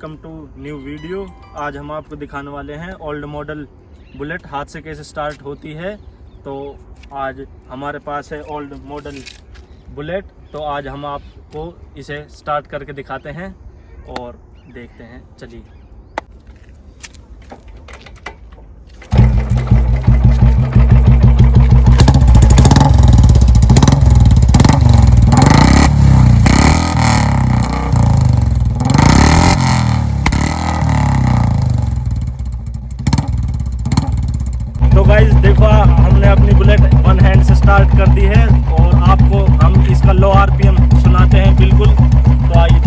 Welcome to new video. आज हम आपको दिखाने वाले हैं ओल्ड मॉडल बुलेट हाथ से कैसे स्टार्ट होती है। तो आज हमारे पास है ओल्ड मॉडल बुलेट, तो आज हम आपको इसे स्टार्ट करके दिखाते हैं और देखते हैं। चलिए। तो गाइस देखो, हमने अपनी बुलेट वन हैंड से स्टार्ट कर दी है और आपको हम इसका लो आरपीएम सुनाते हैं बिल्कुल। तो आइए